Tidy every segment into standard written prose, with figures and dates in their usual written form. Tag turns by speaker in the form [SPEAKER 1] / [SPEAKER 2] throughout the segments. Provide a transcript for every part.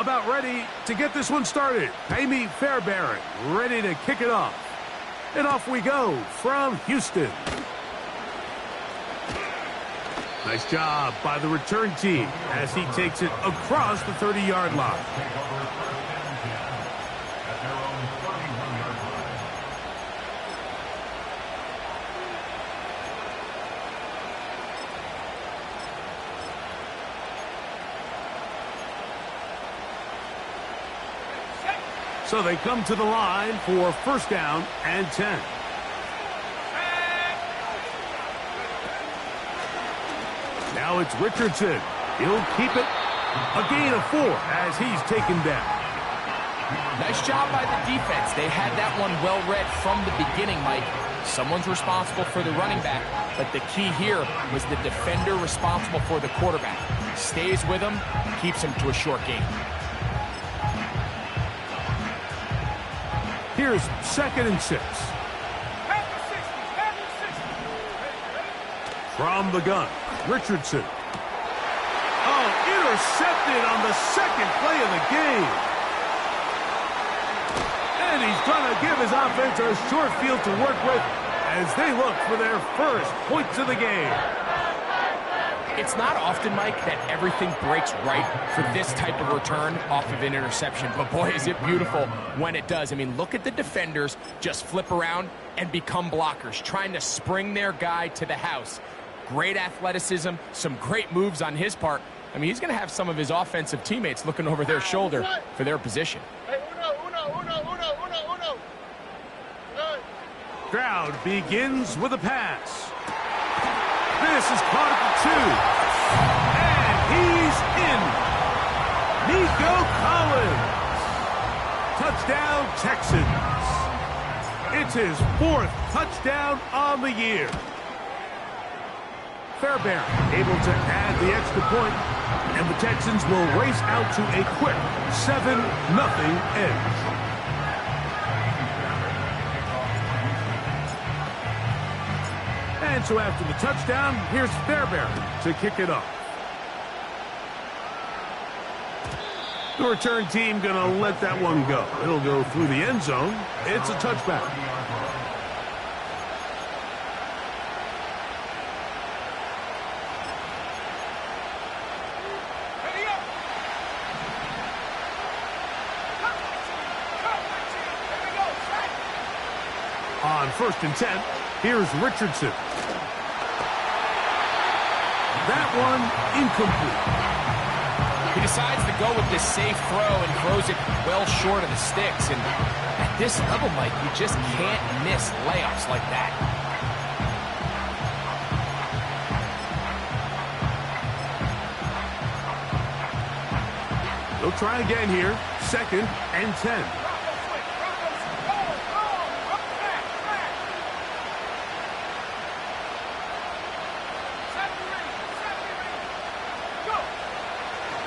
[SPEAKER 1] about ready to get this one started. Amy Fairbairn ready to kick it off. And off we go from Houston. Nice job by the return team as he takes it across the 30-yard line. So they come to the line for first down and 10. Now it's Richardson. He'll keep it. A gain of 4 as he's taken down.
[SPEAKER 2] Nice job by the defense. They had that one well read from the beginning, Mike. Someone's responsible for the running back, but the key here was the defender responsible for the quarterback. Stays with him, keeps him to a short gain.
[SPEAKER 1] Here's 2nd and 6. From the gun, Richardson. Oh, intercepted on the second play of the game. And he's going to give his offense a short field to work with as they look for their first points of the game.
[SPEAKER 2] It's not often, Mike, that everything breaks right for this type of return off of an interception. But, boy, is it beautiful when it does. I mean, look at the defenders just flip around and become blockers, trying to spring their guy to the house. Great athleticism, some great moves on his part. I mean, he's going to have some of his offensive teammates looking over their shoulder for their position.
[SPEAKER 1] Crowd begins with a pass. This is caught at the 2. And he's in. Nico Collins. Touchdown, Texans. It's his 4th touchdown on the year. Fairbairn able to add the extra point, and the Texans will race out to a quick 7-0 edge. And so after the touchdown, here's Fairbairn to kick it off. The return team going to let that one go. It'll go through the end zone. It's a touchback. On 1st and 10, here's Richardson. That one incomplete.
[SPEAKER 2] He decides to go with this safe throw and throws it well short of the sticks. And at this level, Mike, you just can't miss layups like that.
[SPEAKER 1] They'll try again here. 2nd and 10.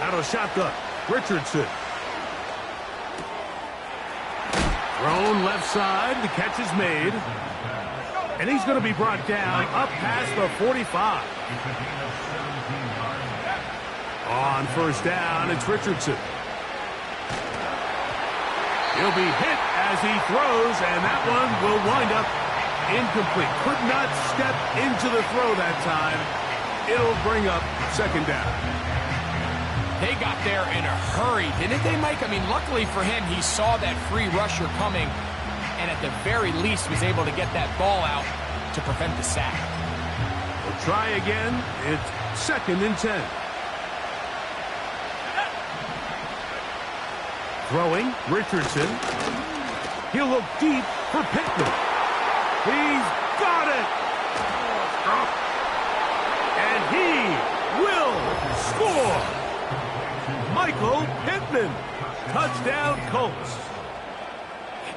[SPEAKER 1] Out of the shotgun, Richardson. Thrown left side, the catch is made. And he's going to be brought down up past the 45. On 1st down, it's Richardson. He'll be hit as he throws, and that one will wind up incomplete. Could not step into the throw that time. It'll bring up 2nd down.
[SPEAKER 2] They got there in a hurry, didn't they, Mike? I mean, luckily for him, he saw that free rusher coming and at the very least was able to get that ball out to prevent the sack.
[SPEAKER 1] We'll try again. It's 2nd and 10. Throwing, Richardson. He'll look deep for Pittman. He's got it! And he will score! Michael Pittman. Touchdown, Colts.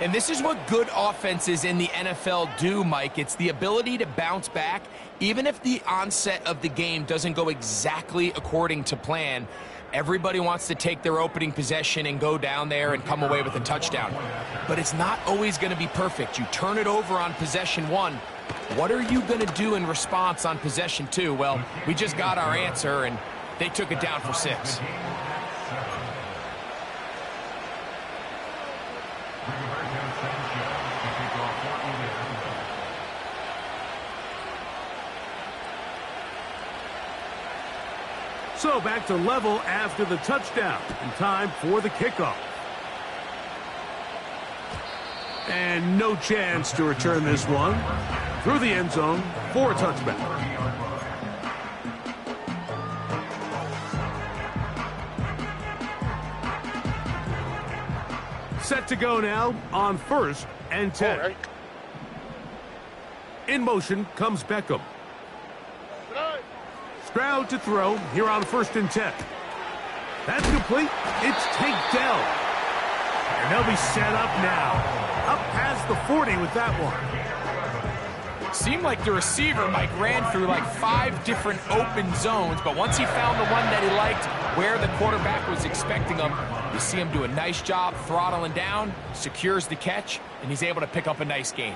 [SPEAKER 2] And this is what good offenses in the NFL do, Mike. It's the ability to bounce back, even if the onset of the game doesn't go exactly according to plan. Everybody wants to take their opening possession and go down there and come away with a touchdown. But it's not always going to be perfect. You turn it over on possession 1. What are you going to do in response on possession 2? Well, we just got our answer, and they took it down for 6.
[SPEAKER 1] So back to level after the touchdown, and time for the kickoff. And no chance to return this one through the end zone for a touchback. Set to go now on 1st and 10.
[SPEAKER 3] Right.
[SPEAKER 1] In motion comes Beckham. Stroud to throw here on 1st and 10. That's complete. It's Tank Dell. And they'll be set up now. Up past the 40 with that one.
[SPEAKER 2] Seemed like the receiver, Mike, ran through like 5 different open zones, but once he found the one that he liked, where the quarterback was expecting him, you see him do a nice job throttling down, secures the catch, and he's able to pick up a nice gain.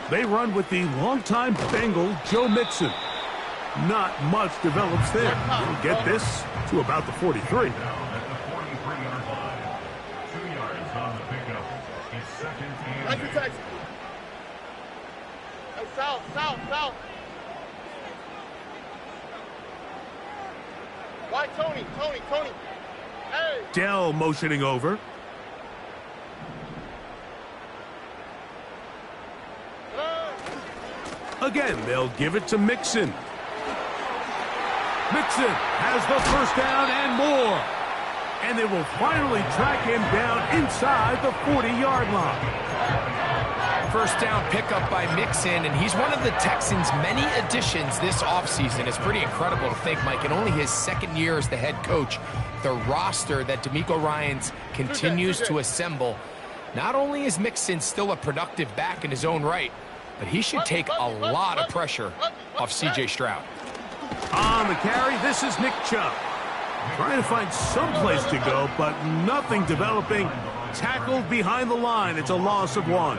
[SPEAKER 1] They run with the longtime Bengal Joe Mixon. Not much develops there. He'll get this to about the 43.
[SPEAKER 3] South. Why, Tony? Hey!
[SPEAKER 1] Dell motioning over. Again, they'll give it to Mixon. Mixon has the first down and more. And they will finally track him down inside the 40-yard line.
[SPEAKER 2] First down pickup by Mixon, and he's one of the Texans' many additions this offseason. It's pretty incredible to think, Mike, in only his 2nd year as the head coach, the roster that DeMeco Ryans continues to assemble. Not only is Mixon still a productive back in his own right, but he should take a lot of pressure off C.J. Stroud.
[SPEAKER 1] On the carry, this is Nick Chubb. Trying to find some place to go, but nothing developing. Tackled behind the line. It's a loss of 1.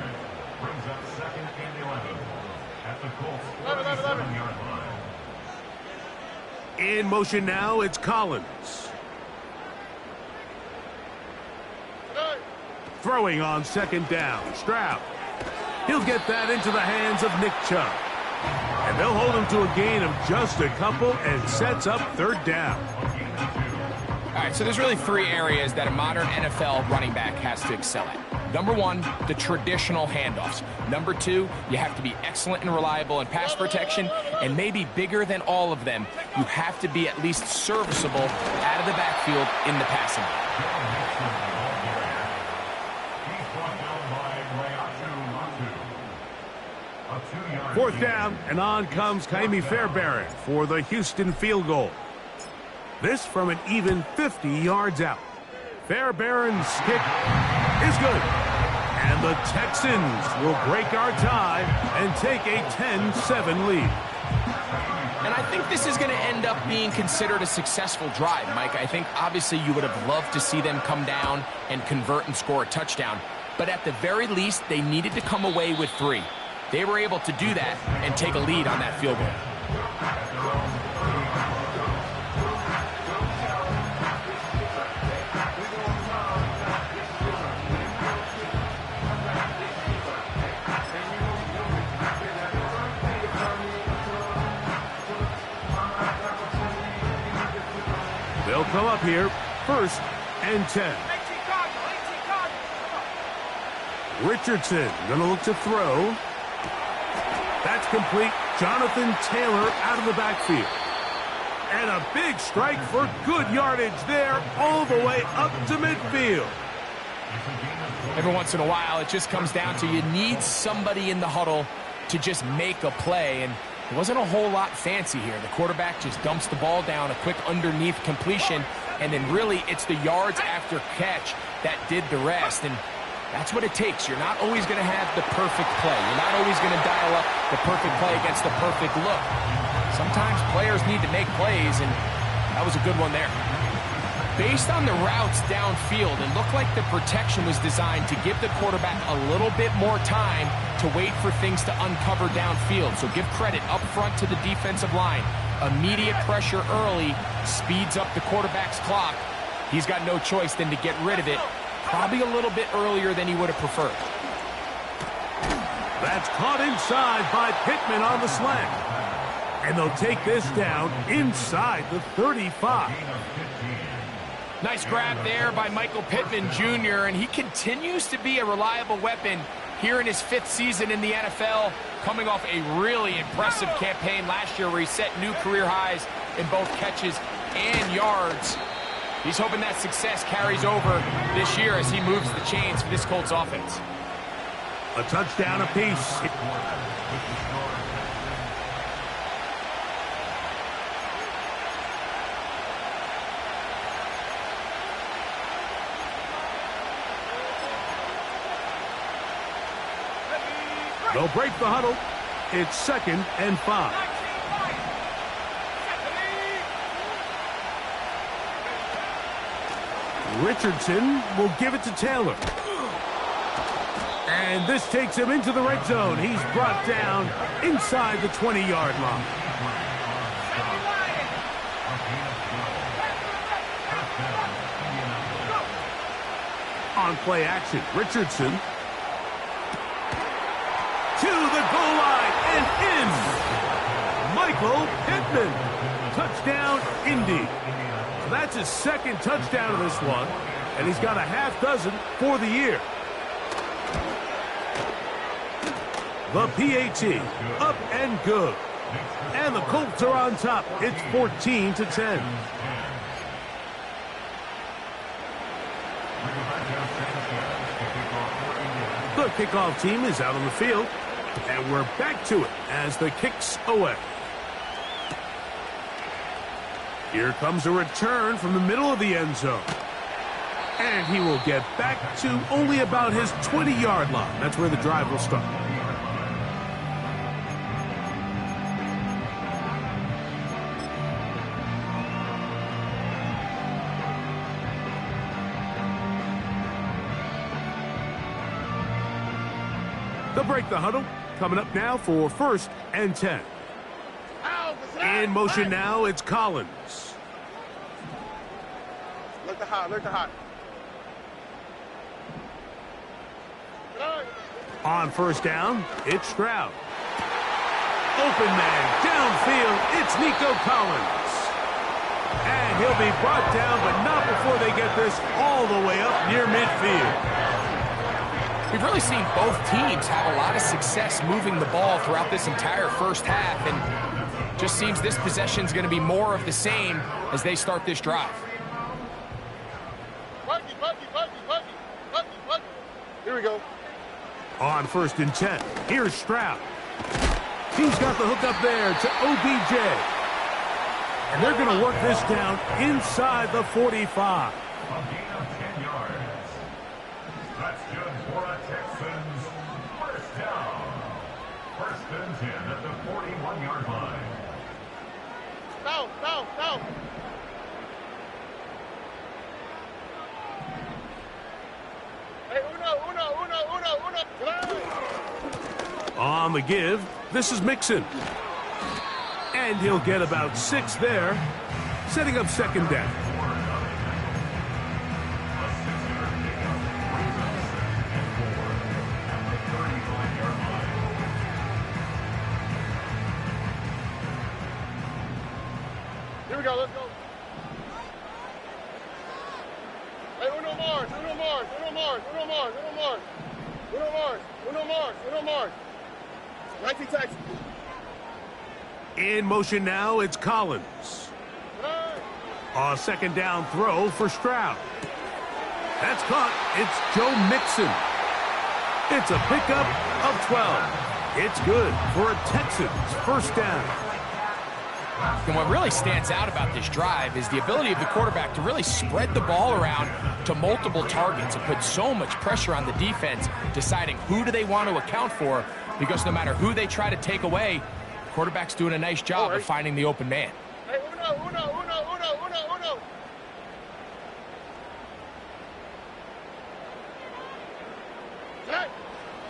[SPEAKER 1] In motion now, it's Collins. Throwing on 2nd down. Stroud. He'll get that into the hands of Nick Chubb. And they'll hold him to a gain of just a couple and sets up 3rd down.
[SPEAKER 2] All right, so there's really 3 areas that a modern NFL running back has to excel at. Number 1, the traditional handoffs. Number 2, you have to be excellent and reliable in pass protection, and maybe bigger than all of them, you have to be at least serviceable out of the backfield in the passing game.
[SPEAKER 1] 4th down, and on comes Kaimi Fairbairn for the Houston field goal. This from an even 50 yards out. Fairbairn's kick is good. And the Texans will break our tie and take a 10-7 lead.
[SPEAKER 2] And I think this is going to end up being considered a successful drive, Mike. I think obviously you would have loved to see them come down and convert and score a touchdown. But at the very least, they needed to come away with 3. They were able to do that and take a lead on that field goal.
[SPEAKER 1] They'll come up here, 1st and 10. Richardson going to look to throw. That's complete. Jonathan Taylor out of the backfield. And a big strike for good yardage there all the way up to midfield.
[SPEAKER 2] Every once in a while, it just comes down to you need somebody in the huddle to just make a play. And it wasn't a whole lot fancy here. The quarterback just dumps the ball down, a quick underneath completion, and then really it's the yards after catch that did the rest. And that's what it takes. You're not always going to have the perfect play. You're not always going to dial up the perfect play against the perfect look. Sometimes players need to make plays, and that was a good one there. Based on the routes downfield, it looked like the protection was designed to give the quarterback a little bit more time to wait for things to uncover downfield. So give credit up front to the defensive line. Immediate pressure early speeds up the quarterback's clock. He's got no choice than to get rid of it, probably a little bit earlier than he would have preferred.
[SPEAKER 1] That's caught inside by Pittman on the slant. And they'll take this down inside the 35.
[SPEAKER 2] Nice grab there by Michael Pittman Jr., and he continues to be a reliable weapon here in his 5th season in the NFL, coming off a really impressive campaign last year where he set new career highs in both catches and yards. He's hoping that success carries over this year as he moves the chains for this Colts offense.
[SPEAKER 1] A touchdown apiece. They'll break the huddle. It's 2nd and 5. Richardson will give it to Taylor. And this takes him into the red zone. He's brought down inside the 20-yard line. On play action, Richardson to the goal line and in. Michael Pittman. Touchdown, Indy. So that's his 2nd touchdown of this one, and he's got a half dozen for the year. The PAT, up and good. And the Colts are on top. It's 14-10. The kickoff team is out on the field. And we're back to it as the kick's away. Here comes a return from the middle of the end zone. And he will get back to only about his 20-yard line. That's where the drive will start. They'll break the huddle. Coming up now for 1st and 10. In motion now, it's Collins.
[SPEAKER 3] Look to hot, look to hot.
[SPEAKER 1] On 1st down, it's Stroud. Open man, downfield, it's Nico Collins. And he'll be brought down, but not before they get this all the way up near midfield.
[SPEAKER 2] We've really seen both teams have a lot of success moving the ball throughout this entire first half, and just seems this possession's going to be more of the same as they start this drive.
[SPEAKER 3] Here we go.
[SPEAKER 1] On 1st and 10, here's Stroud. He's got the hook up there to OBJ. And they're going to work this down inside the 45.
[SPEAKER 3] South. Hey, uno.
[SPEAKER 1] On the give, this is Mixon. And he'll get about 6 there, setting up 2nd down.
[SPEAKER 3] Here we go, let's go. Hey, uno Mars. 19 Texas.
[SPEAKER 1] In motion now, it's Collins. A 2nd down throw for Stroud. That's caught. It's Joe Mixon. It's a pickup of 12. It's good for a Texans 1st down.
[SPEAKER 2] And what really stands out about this drive is the ability of the quarterback to really spread the ball around to multiple targets and put so much pressure on the defense, deciding who do they want to account for, because no matter who they try to take away, the quarterback's doing a nice job of finding the open man.
[SPEAKER 3] Hey, uno.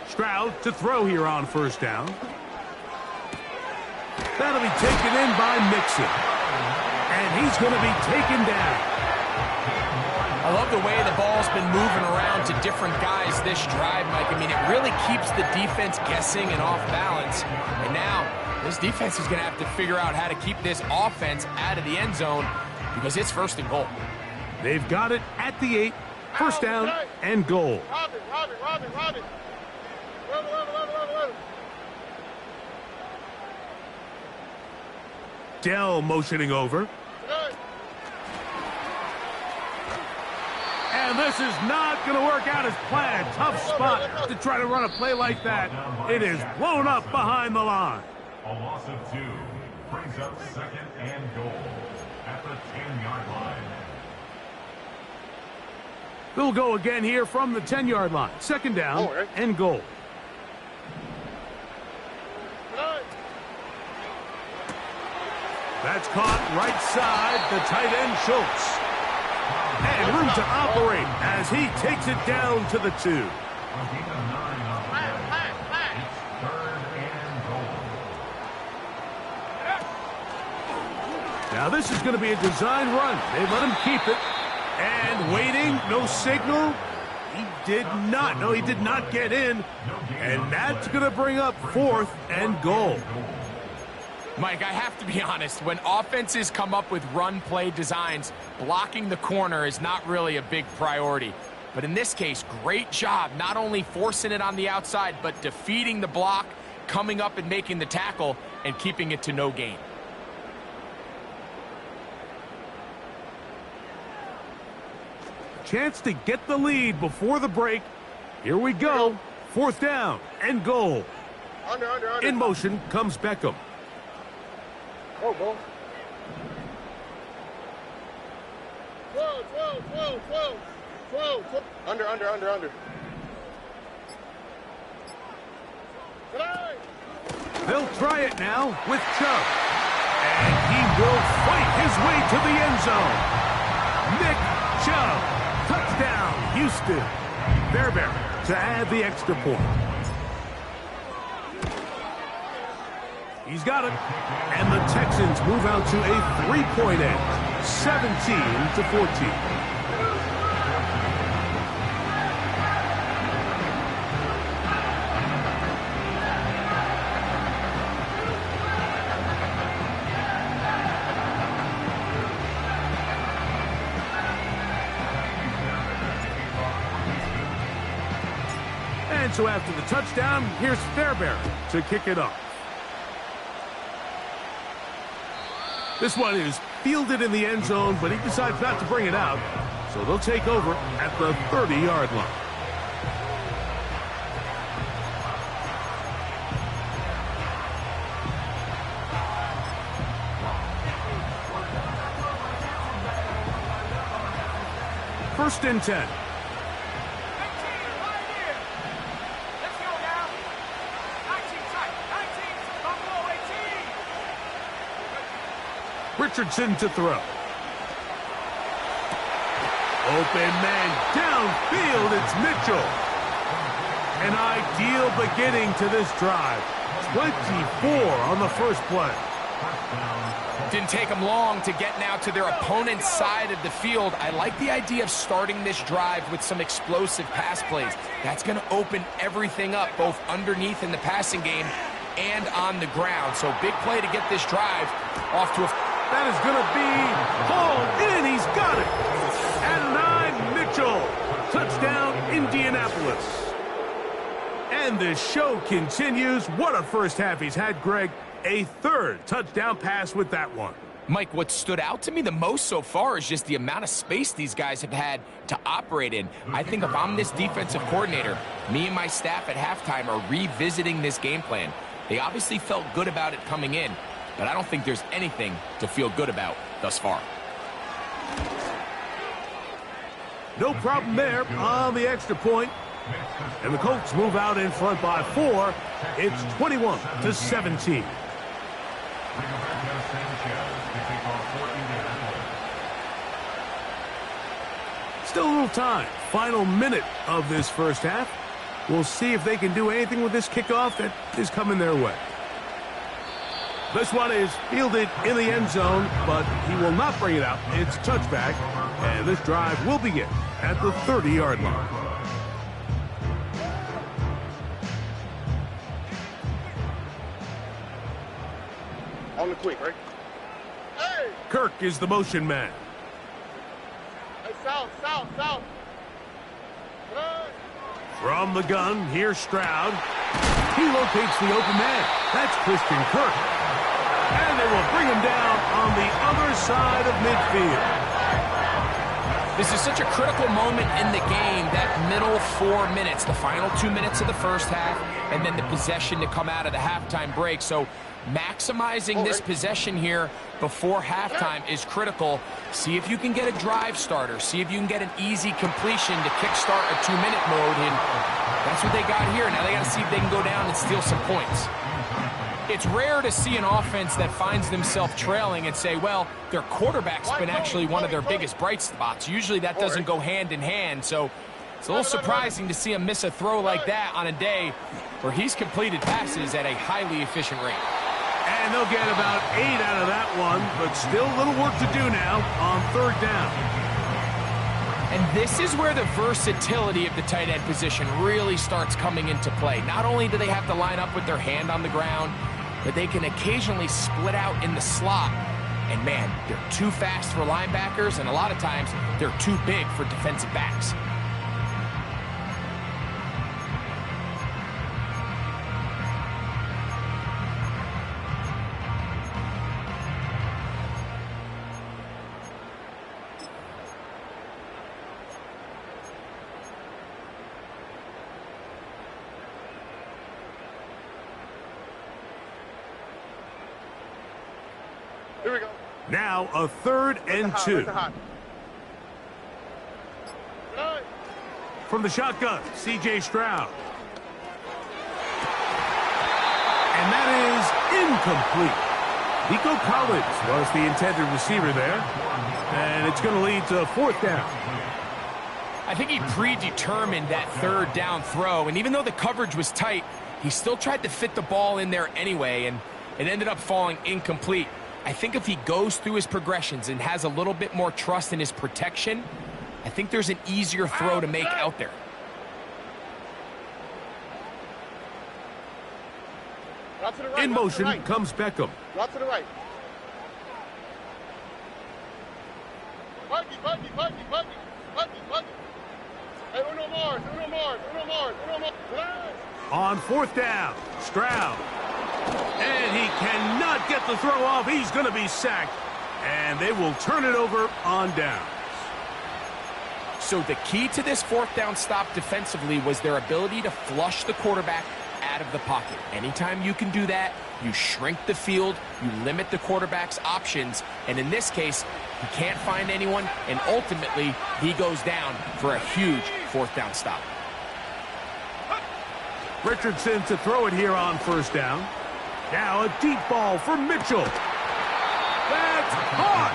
[SPEAKER 1] Stroud to throw here on 1st down. That'll be taken in by Mixon. And he's going to be taken down.
[SPEAKER 2] I love love the way the ball's been moving around to different guys this drive, Mike. I mean, it really keeps the defense guessing and off balance. And now, this defense is going to have to figure out how to keep this offense out of the end zone because it's 1st and goal.
[SPEAKER 1] They've got it at the 8. First down and goal.
[SPEAKER 3] Robin. Level.
[SPEAKER 1] Dell motioning over.
[SPEAKER 3] Good.
[SPEAKER 1] And this is not going to work out as planned. Tough spot to try to run a play like that. It is blown up behind the line.
[SPEAKER 4] A loss of 2 brings up 2nd and goal at the 10-yard line.
[SPEAKER 1] They'll go again here from the 10-yard line. 2nd down and goal.
[SPEAKER 3] Good.
[SPEAKER 1] That's caught right side, the tight end Schultz. And room to operate as he takes it down to the 2. Now this is going to be a design run. They let him keep it. And waiting, no signal. He did not. No, he did not get in. And that's going to bring up 4th and goal.
[SPEAKER 2] Mike, I have to be honest. When offenses come up with run play designs, blocking the corner is not really a big priority. But in this case, great job not only forcing it on the outside, but defeating the block, coming up and making the tackle, and keeping it to no gain.
[SPEAKER 1] Chance to get the lead before the break. Here we go. 4th down and goal.
[SPEAKER 3] Under.
[SPEAKER 1] In motion comes Beckham.
[SPEAKER 3] Go. 12. Under. Good eye.
[SPEAKER 1] They'll try it now with Chubb. And he will fight his way to the end zone. Nick Chubb. Touchdown, Houston. Fairbairn to add the extra point. He's got it. And the Texans move out to a 3-point edge, 17-14. And so after the touchdown, here's Fairbairn to kick it off. This one is fielded in the end zone, but he decides not to bring it out. So they'll take over at the 30-yard line. First and 10. Richardson to throw. Open man downfield, it's Mitchell. An ideal beginning to this drive. 24 on the first play.
[SPEAKER 2] Didn't take them long to get now to their opponent's side of the field. I like the idea of starting this drive with some explosive pass plays. That's going to open everything up, both underneath in the passing game and on the ground. So big play to get this drive off to a...
[SPEAKER 1] That is going to be hauled in. He's got it. And 9, Mitchell. Touchdown, Indianapolis. And the show continues. What a first half he's had, Greg. A 3rd touchdown pass with that one.
[SPEAKER 2] Mike, what stood out to me the most so far is just the amount of space these guys have had to operate in. I think if I'm this defensive coordinator, me and my staff at halftime are revisiting this game plan. They obviously felt good about it coming in, but I don't think there's anything to feel good about thus far.
[SPEAKER 1] No problem there on the extra point. And the Colts move out in front by 4. It's 21-17. Still a little time. Final minute of this first half. We'll see if they can do anything with this kickoff that is coming their way. This one is fielded in the end zone, but he will not bring it out. It's touchback, and this drive will begin at the 30-yard line.
[SPEAKER 3] On the quick, right? Hey!
[SPEAKER 1] Kirk is the motion man.
[SPEAKER 3] Hey, south. Run!
[SPEAKER 1] From the gun, here's Stroud. He locates the open man. That's Christian Kirk. And they will bring him down on the other side of midfield.
[SPEAKER 2] This is such a critical moment in the game, that middle 4 minutes, the final 2 minutes of the first half, and then the possession to come out of the halftime break. So maximizing this possession here before halftime is critical. See if you can get a drive starter. See if you can get an easy completion to kickstart a 2-minute mode. And that's what they got here. Now they got to see if they can go down and steal some points. It's rare to see an offense that finds themselves trailing and say, well, their quarterback's been actually one of their biggest bright spots. Usually that doesn't go hand in hand. So it's a little surprising to see him miss a throw like that on a day where he's completed passes at a highly efficient rate.
[SPEAKER 1] And they'll get about 8 out of that one, but still a little work to do now on third down.
[SPEAKER 2] And this is where the versatility of the tight end position really starts coming into play. Not only do they have to line up with their hand on the ground, but they can occasionally split out in the slot. And man, they're too fast for linebackers, and a lot of times they're too big for defensive backs.
[SPEAKER 3] Here we go.
[SPEAKER 1] Now a 3rd and 2.
[SPEAKER 3] Run!
[SPEAKER 1] From the shotgun, C.J. Stroud. And that is incomplete. Nico Collins was the intended receiver there. And it's going to lead to 4th down.
[SPEAKER 2] I think he predetermined that 3rd down throw, and even though the coverage was tight, he still tried to fit the ball in there anyway, and it ended up falling incomplete. I think if he goes through his progressions and has a little bit more trust in his protection, I think there's an easier throw to make out there.
[SPEAKER 3] Drop to the right.
[SPEAKER 1] In motion comes Beckham.
[SPEAKER 3] Drop to the right. Buggy. Hey, Uno Mars.
[SPEAKER 1] On 4th down, Stroud. And he cannot get the throw off. He's going to be sacked. And they will turn it over on downs.
[SPEAKER 2] So the key to this 4th down stop defensively was their ability to flush the quarterback out of the pocket. Anytime you can do that, you shrink the field, you limit the quarterback's options, and in this case, he can't find anyone, and ultimately, he goes down for a huge 4th down stop.
[SPEAKER 1] Richardson to throw it here on 1st down. Now a deep ball for Mitchell. That's caught.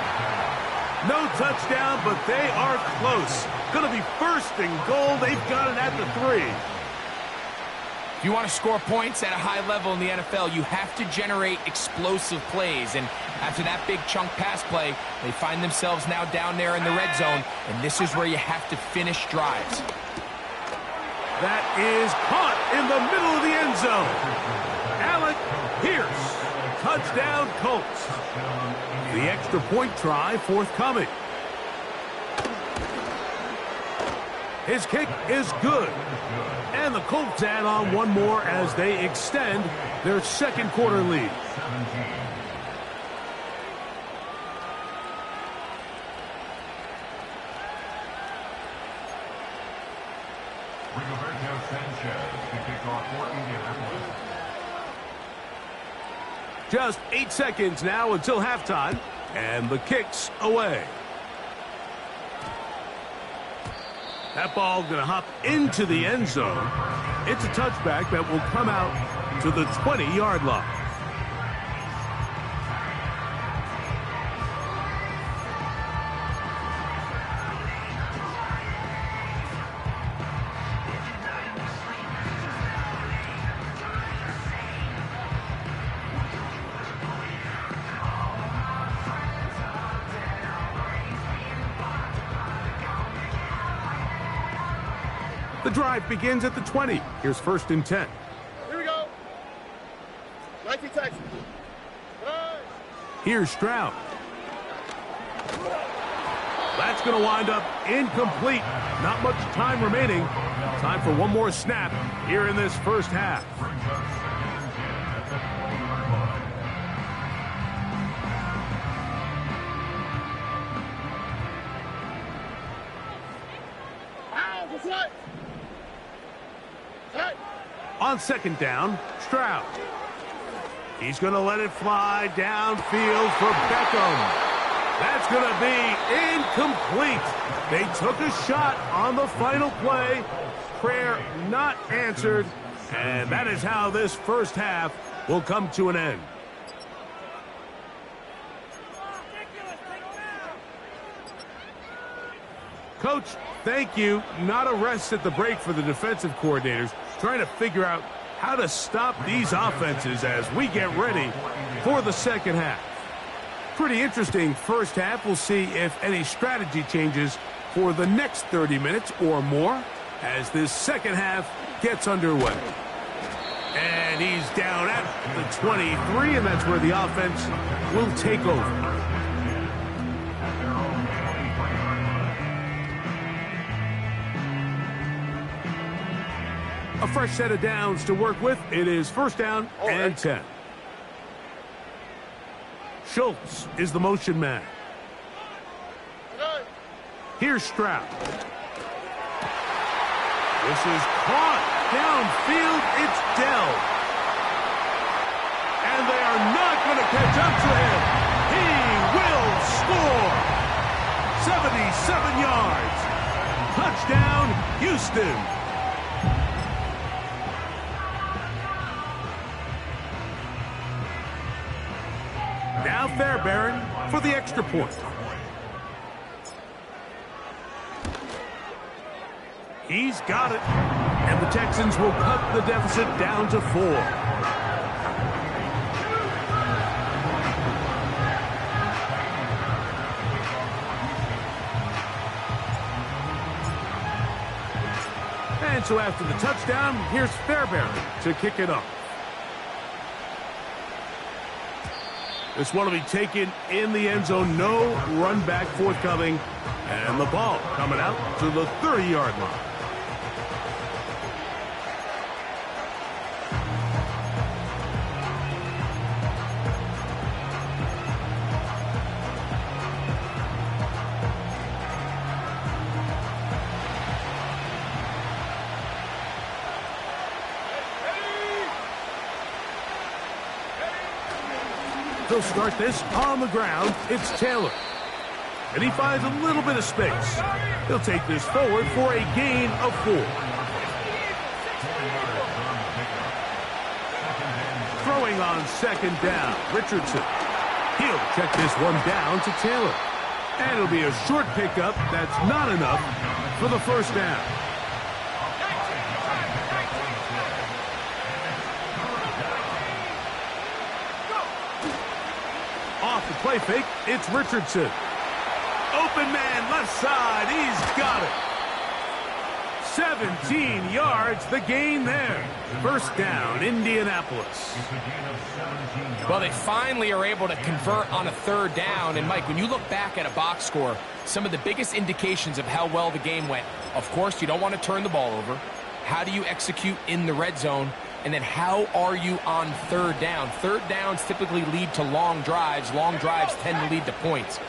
[SPEAKER 1] No touchdown, but they are close. Going to be 1st and goal. They've got it at the 3.
[SPEAKER 2] If you want to score points at a high level in the NFL, you have to generate explosive plays. And after that big chunk pass play, they find themselves now down there in the red zone. And this is where you have to finish drives.
[SPEAKER 1] That is caught in the middle of the end zone. Alec Pierce, touchdown Colts. The extra point try forthcoming. His kick is good. And the Colts add on one more as they extend their 2nd quarter lead. Just 8 seconds now until halftime, and the kick's away. That ball going to hop into the end zone. It's a touchback that will come out to the 20-yard line. The drive begins at the 20. Here's 1st and 10.
[SPEAKER 3] Here we go. 19 Texas. Nice.
[SPEAKER 1] Here's Stroud. That's going to wind up incomplete. Not much time remaining. Time for one more snap here in this first half. On 2nd down, Stroud. He's going to let it fly downfield for Beckham. That's going to be incomplete. They took a shot on the final play. Prayer not answered. And that is how this first half will come to an end. Coach, thank you. Not a rest at the break for the defensive coordinators, trying to figure out how to stop these offenses as we get ready for the second half. Pretty interesting first half. We'll see if any strategy changes for the next 30 minutes or more as this second half gets underway. And he's down at the 23, and that's where the offense will take over. A fresh set of downs to work with. It is 1st down and 10. Schultz is the motion man. Here's Stroud. This is caught downfield. It's Dell. And they are not going to catch up to him. He will score. 77 yards. Touchdown, Houston. Now Fairbairn for the extra point. He's got it. And the Texans will cut the deficit down to 4. And so after the touchdown, here's Fairbairn to kick it off. This one will be taken in the end zone. No run back forthcoming. And the ball coming out to the 30-yard line. They'll start this on the ground. It's Taylor. And he finds a little bit of space. He'll take this forward for a gain of 4. Throwing on 2nd down, Richardson. He'll check this one down to Taylor. And it'll be a short pickup. That's not enough for the 1st down. Off the play fake, it's Richardson. Open man, left side, he's got it. 17 yards, the gain there. 1st down, Indianapolis.
[SPEAKER 2] Well, they finally are able to convert on a 3rd down. And, Mike, when you look back at a box score, some of the biggest indications of how well the game went, of course, you don't want to turn the ball over. How do you execute in the red zone? And then how are you on 3rd down? 3rd downs typically lead to long drives. Long drives tend to lead to points.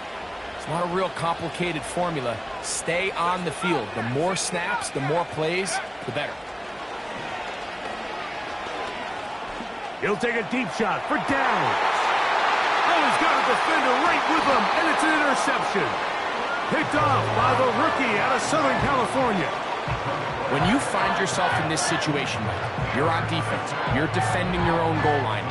[SPEAKER 2] It's not a real complicated formula. Stay on the field. The more snaps, the more plays, the better.
[SPEAKER 1] He'll take a deep shot for downs. Oh, he's got a defender right with him, and it's an interception. Picked off by the rookie out of Southern California.
[SPEAKER 2] When you find yourself in this situation, Mike, you're on defense, you're defending your own goal line,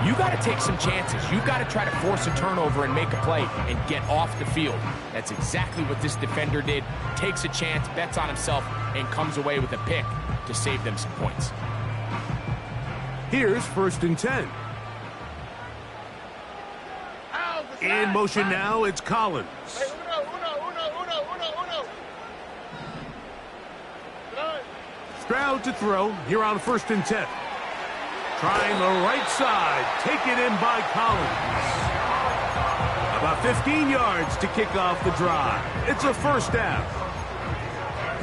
[SPEAKER 2] you got to take some chances. You got to try to force a turnover and make a play and get off the field. That's exactly what this defender did. Takes a chance, bets on himself, and comes away with a pick to save them some points.
[SPEAKER 1] Here's 1st and 10. In motion now, it's Collins. Stroud to throw here on 1st and 10. Trying the right side. Taken in by Collins. About 15 yards to kick off the drive. It's a first down.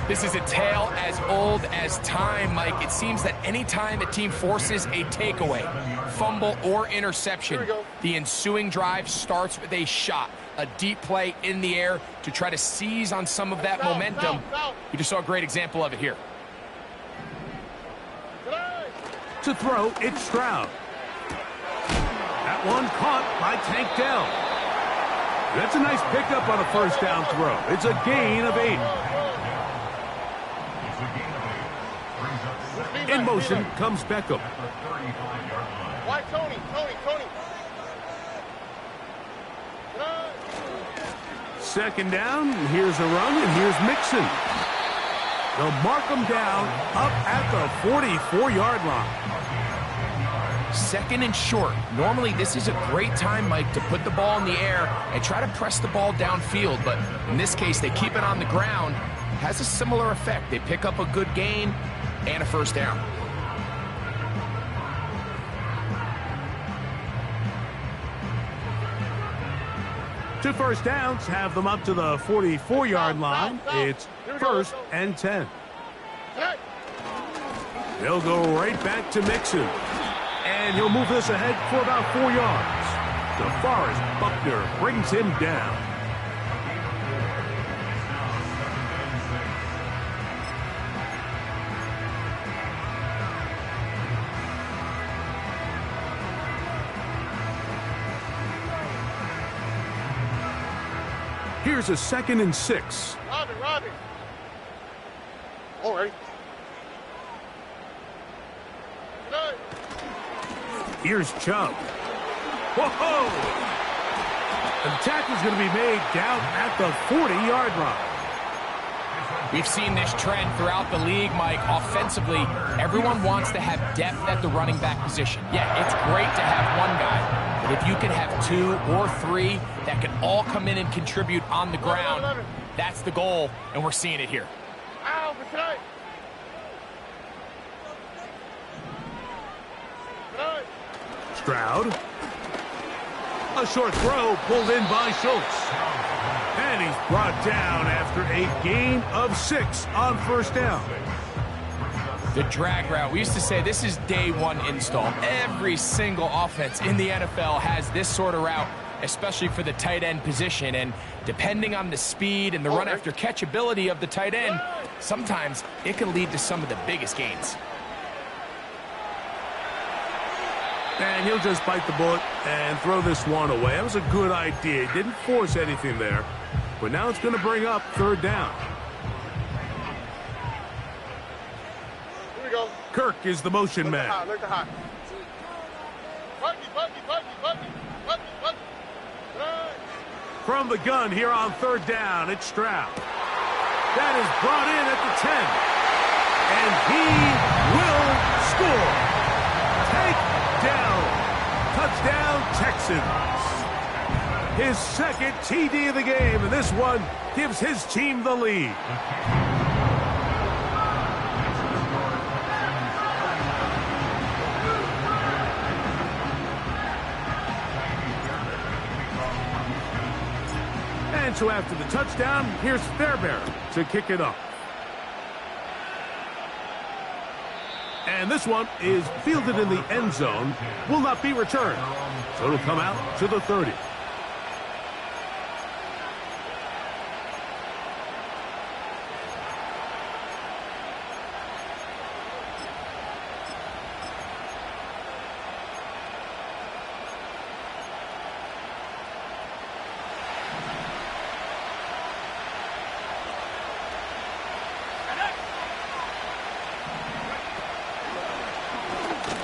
[SPEAKER 2] This is a tale as old as time, Mike. It seems that anytime a team forces a takeaway, fumble, or interception, the ensuing drive starts with a shot, a deep play in the air to try to seize on some of that momentum. We just saw a great example of it here.
[SPEAKER 1] To throw, it's Stroud. That one caught by Tank Dell. That's a nice pickup on a first down throw. It's a gain of 8. In motion comes Beckham.
[SPEAKER 3] Why, Tony?
[SPEAKER 1] Second down, here's a run, and here's Mixon. They'll mark him down up at the 44-yard line.
[SPEAKER 2] 2nd and short. Normally, this is a great time, Mike, to put the ball in the air and try to press the ball downfield. But in this case, they keep it on the ground. It has a similar effect. They pick up a good gain and a first down.
[SPEAKER 1] Two first downs have them up to the 44-yard line. It's 1st and 10. They'll go right back to Mixon. And he'll move this ahead for about 4 yards. DeForest Buckner brings him down. Here's a 2nd and 6.
[SPEAKER 3] Robin. All right.
[SPEAKER 1] Here's Chubb. Whoa! The tackle's going to be made down at the 40-yard line.
[SPEAKER 2] We've seen this trend throughout the league, Mike. Offensively, everyone wants to have depth at the running back position. Yeah, it's great to have one guy, but if you can have 2 or 3 that can all come in and contribute on the ground, that's the goal, and we're seeing it here.
[SPEAKER 1] Stroud. A short throw pulled in by Schultz. And he's brought down after a gain of 6 on first down.
[SPEAKER 2] The drag route. We used to say this is day 1 install. Every single offense in the NFL has this sort of route, especially for the tight end position. And depending on the speed and the run after catch ability of the tight end, sometimes it can lead to some of the biggest gains.
[SPEAKER 1] And he'll just bite the bullet and throw this one away. That was a good idea. He didn't force anything there. But now it's going to bring up 3rd down.
[SPEAKER 3] Here we go.
[SPEAKER 1] Kirk is the motion man.
[SPEAKER 3] Look the hot. Buggy.
[SPEAKER 1] From the gun here on 3rd down, it's Stroud. That is brought in at the 10. And he will score. Down. Touchdown, Texans. His 2nd TD of the game, and this one gives his team the lead. And so after the touchdown, here's Fairbairn to kick it off. And this one is fielded in the end zone, will not be returned. So it'll come out to the 30.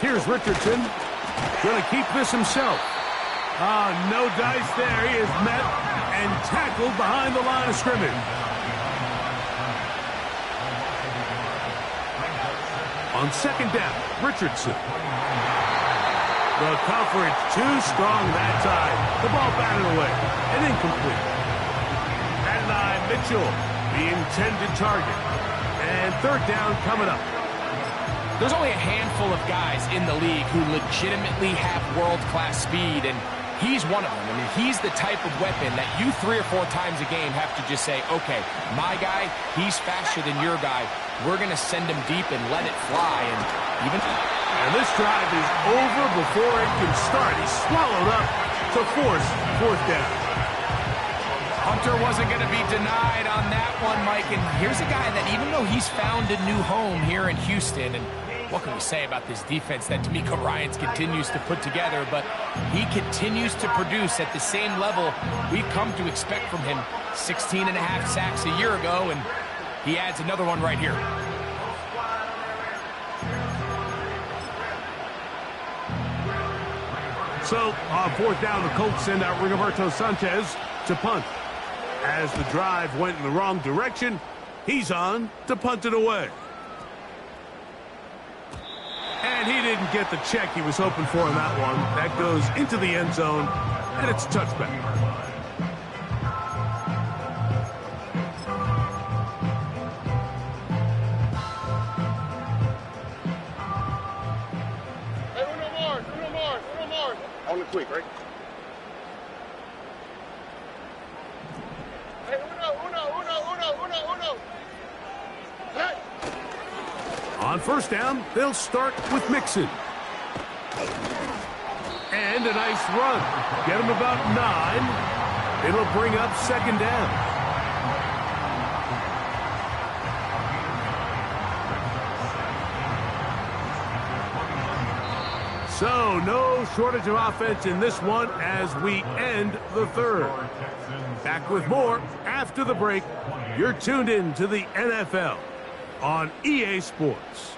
[SPEAKER 1] Here's Richardson. Going to keep this himself. No dice there. He is met and tackled behind the line of scrimmage. On 2nd down, Richardson. The coverage too strong that time. The ball batted away and incomplete. At 9, Mitchell, the intended target. And 3rd down coming up.
[SPEAKER 2] There's only a handful of guys in the league who legitimately have world-class speed, and he's one of them. I mean, he's the type of weapon that you 3 or 4 times a game have to just say, okay, my guy, he's faster than your guy. We're going to send him deep and let it fly.
[SPEAKER 1] And this drive is over before it can start. He's swallowed up to force 4th down.
[SPEAKER 2] Hunter wasn't going to be denied on that one, Mike. And here's a guy that even though he's found a new home here in Houston, and what can we say about this defense that D'Amico Ryans continues to put together, but he continues to produce at the same level we've come to expect from him. 16.5 sacks a year ago, and he adds another one right here.
[SPEAKER 1] So, on 4th down, the Colts send out Rigoberto Sanchez to punt. As the drive went in the wrong direction, he's on to punt it away. And he didn't get the check he was hoping for in that one. That goes into the end zone, and it's a touchback.
[SPEAKER 3] Hey, Uno more. On the quick, right? Hey, Uno. Hey!
[SPEAKER 1] On 1st down, they'll start with Mixon. And a nice run. Get him about 9. It'll bring up 2nd down. So, no shortage of offense in this one as we end the 3rd. Back with more after the break. You're tuned in to the NFL on EA Sports.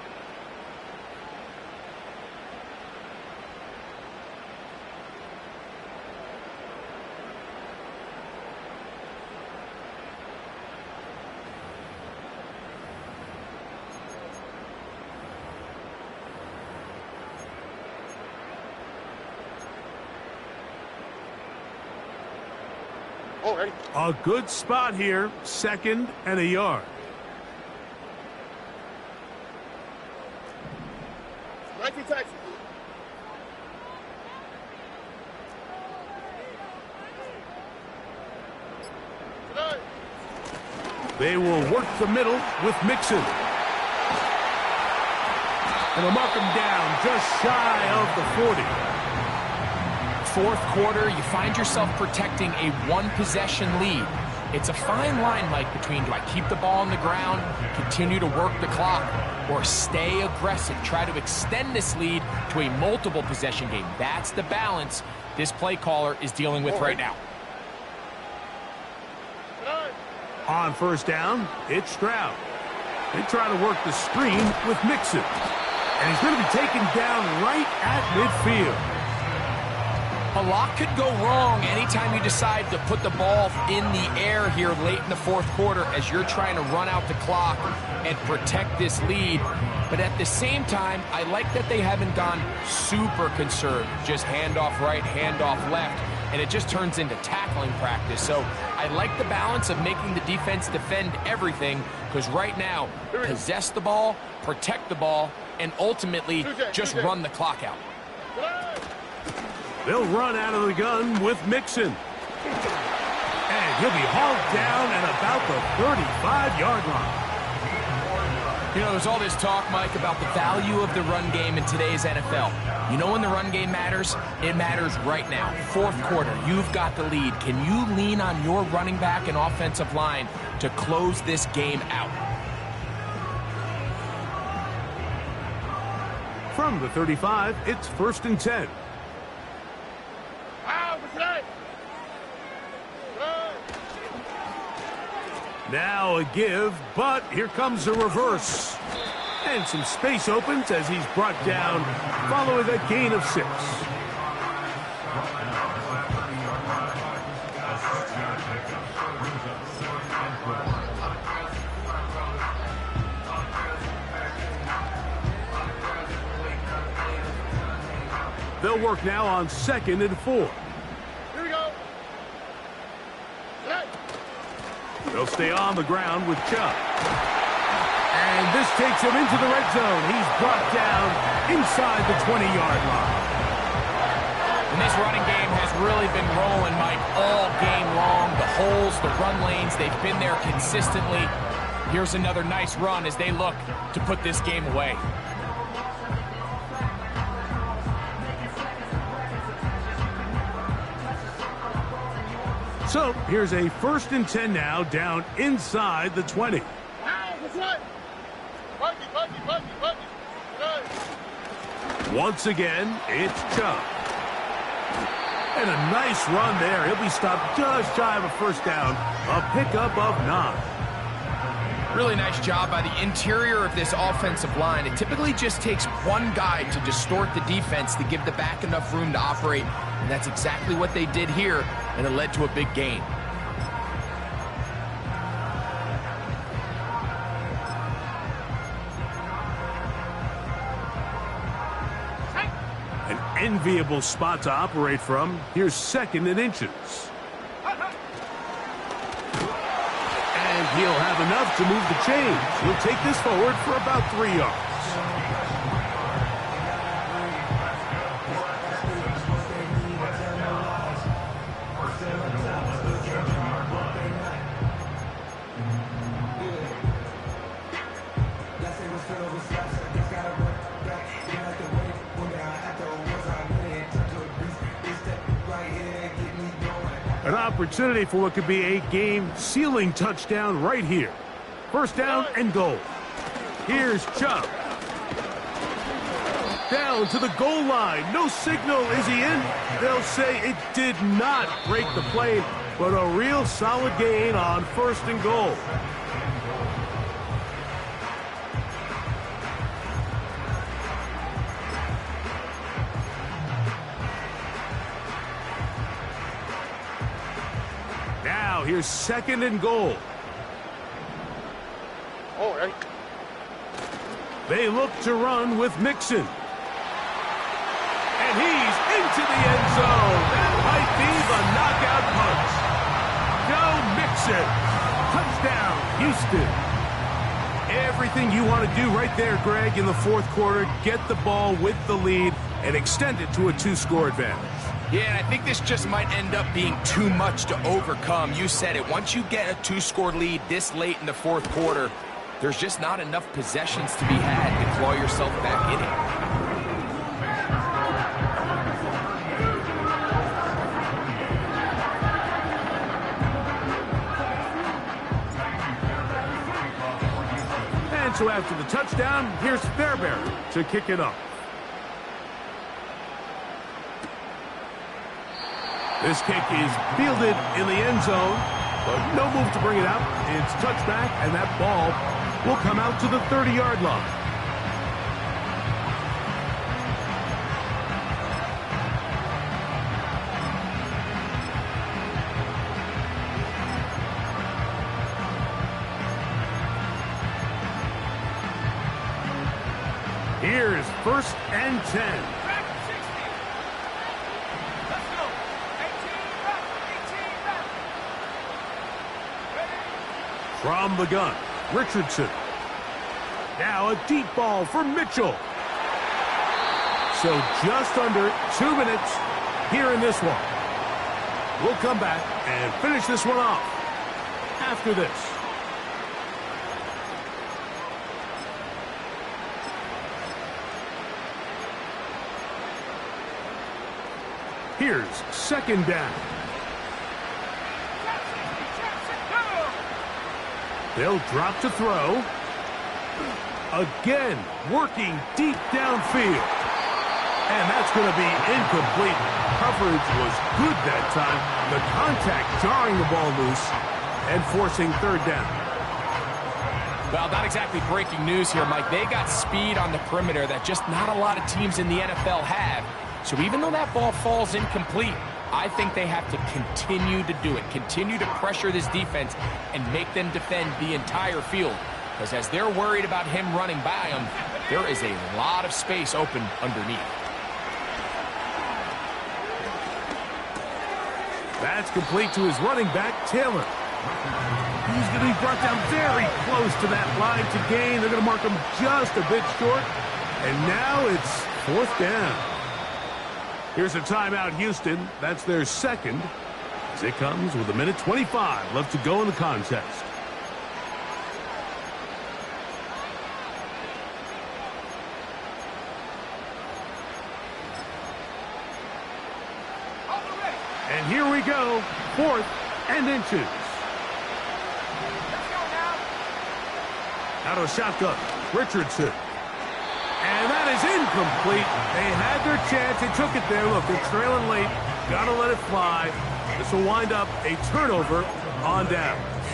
[SPEAKER 3] Already.
[SPEAKER 1] A good spot here, 2nd and a yard.
[SPEAKER 3] Nike Texas. Tonight.
[SPEAKER 1] They will work the middle with Mixon. And they'll mark him down just shy of the 40.
[SPEAKER 2] 4th quarter, you find yourself protecting a 1-possession lead. It's a fine line, Mike, between do I keep the ball on the ground, continue to work the clock, or stay aggressive, try to extend this lead to a multiple possession game. That's the balance this play caller is dealing with right now.
[SPEAKER 1] On 1st down, it's Stroud. They try to work the screen with Mixon. And he's going to be taken down right at midfield.
[SPEAKER 2] A lot could go wrong anytime you decide to put the ball in the air here late in the 4th quarter as you're trying to run out the clock and protect this lead. But at the same time, I like that they haven't gone super conservative. Just handoff right, handoff left, and it just turns into tackling practice. So I like the balance of making the defense defend everything, because right now, possess the ball, protect the ball, and ultimately just run the clock out.
[SPEAKER 1] They'll run out of the gun with Mixon. And he'll be hauled down at about the 35-yard line.
[SPEAKER 2] You know, there's all this talk, Mike, about the value of the run game in today's NFL. You know when the run game matters? It matters right now. 4th quarter, you've got the lead. Can you lean on your running back and offensive line to close this game out?
[SPEAKER 1] From the 35, it's 1st and 10. Now a give, but here comes a reverse. And some space opens as he's brought down following a gain of 6. They'll work now on 2nd and 4.
[SPEAKER 3] Here we go.
[SPEAKER 1] They'll stay on the ground with Chubb. And this takes him into the red zone. He's brought down inside the 20-yard line.
[SPEAKER 2] And this running game has really been rolling, Mike, all game long. The holes, the run lanes, they've been there consistently. Here's another nice run as they look to put this game away.
[SPEAKER 1] So here's a 1st and 10 now, down inside the 20. Once again, it's Chubb. And a nice run there. He'll be stopped just shy of a 1st down. A pickup of 9.
[SPEAKER 2] Really nice job by the interior of this offensive line. It typically just takes one guy to distort the defense to give the back enough room to operate. And that's exactly what they did here, and it led to a big gain.
[SPEAKER 1] An enviable spot to operate from. Here's 2nd and inches. And he'll have enough to move the chains. He'll take this forward for about 3 yards. An opportunity for what could be a game-sealing touchdown right here. 1st down and goal. Here's Chubb. Down to the goal line. No signal. Is he in? They'll say it did not break the plane, but a real solid gain on 1st and goal. Now here's 2nd and goal.
[SPEAKER 3] Oh, right.
[SPEAKER 1] They look to run with Mixon. And he's into the end zone. That might be the knockout punch. Go Mixon. Touchdown, Houston. Everything you want to do right there, Greg, in the 4th quarter. Get the ball with the lead and extend it to a 2-score advantage.
[SPEAKER 2] Yeah, and I think this just might end up being too much to overcome. You said it. Once you get a 2-score lead this late in the 4th quarter, there's just not enough possessions to be had to claw yourself back in it.
[SPEAKER 1] And so after the touchdown, here's Fairbairn to kick it off. This kick is fielded in the end zone, but no move to bring it out. It's touchback, and that ball will come out to the 30-yard line. Here's 1st and 10. From the gun, Richardson. Now a deep ball for Mitchell. So just under 2 minutes here in this one. We'll come back and finish this one off after this. Here's 2nd down. They'll drop to throw. Again, working deep downfield. And that's going to be incomplete. Coverage was good that time. The contact jarring the ball loose and forcing 3rd down.
[SPEAKER 2] Well, not exactly breaking news here, Mike. They got speed on the perimeter that just not a lot of teams in the NFL have. So even though that ball falls incomplete, I think they have to continue to do it, continue to pressure this defense and make them defend the entire field. Because as they're worried about him running by them, there is a lot of space open underneath.
[SPEAKER 1] That's complete to his running back, Taylor. He's going to be brought down very close to that line to gain. They're going to mark him just a bit short. And now it's 4th down. Here's a timeout, Houston. That's their second. As it comes with 1:25 left to go in the contest. And here we go, 4th and inches. Out of shotgun, Richardson. And that is incomplete. They had their chance. They took it there. Look, they're trailing late. Got to let it fly. This will wind up a turnover on downs.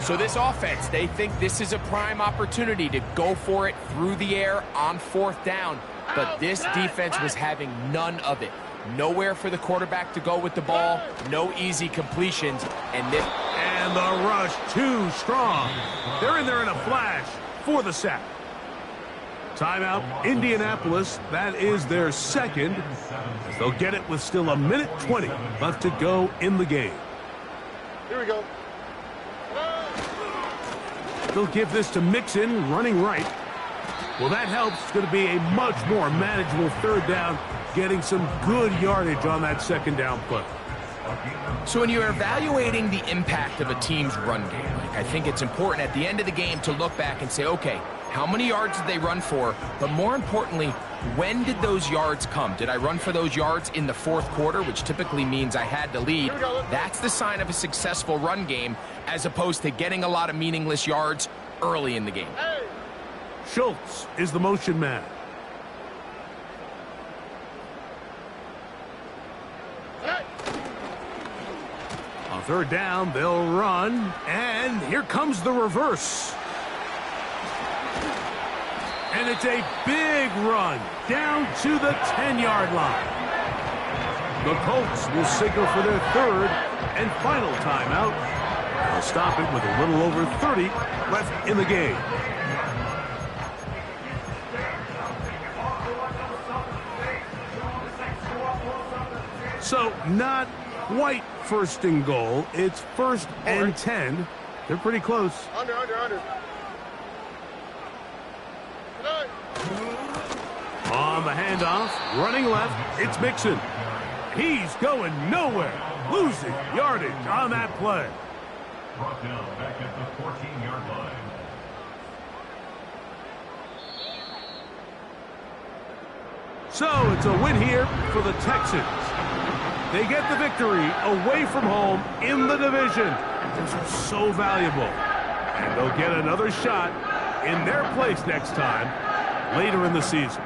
[SPEAKER 2] So this offense, they think this is a prime opportunity to go for it through the air on 4th down. But this defense was having none of it. Nowhere for the quarterback to go with the ball. No easy completions. And
[SPEAKER 1] the rush too strong. They're in there in a flash for the sack. Timeout, Indianapolis. That is their second. They'll get it with still 1:20 left to go in the game.
[SPEAKER 3] Here we go.
[SPEAKER 1] They'll give this to Mixon, running right. Well, that helps. It's going to be a much more manageable 3rd down, getting some good yardage on that 2nd down play.
[SPEAKER 2] So when you're evaluating the impact of a team's run game, I think it's important at the end of the game to look back and say, okay, how many yards did they run for? But more importantly, when did those yards come? Did I run for those yards in the 4th quarter, which typically means I had to lead? That's the sign of a successful run game, as opposed to getting a lot of meaningless yards early in the game.
[SPEAKER 1] Schultz is the motion man. On 3rd down, they'll run, and here comes the reverse. And it's a big run down to the 10-yard line. The Colts will signal for their 3rd and final timeout. They'll stop it with a little over 30 left in the game. So not quite 1st and goal. It's 1st and 10. They're pretty close.
[SPEAKER 3] Under.
[SPEAKER 1] On the handoff, running left, it's Mixon. He's going nowhere. Losing yardage on that play.
[SPEAKER 4] Brought down back at the 14-yard line.
[SPEAKER 1] So it's a win here for the Texans. They get the victory away from home in the division. Those are so valuable. And they'll get another shot in their place next time later in the season.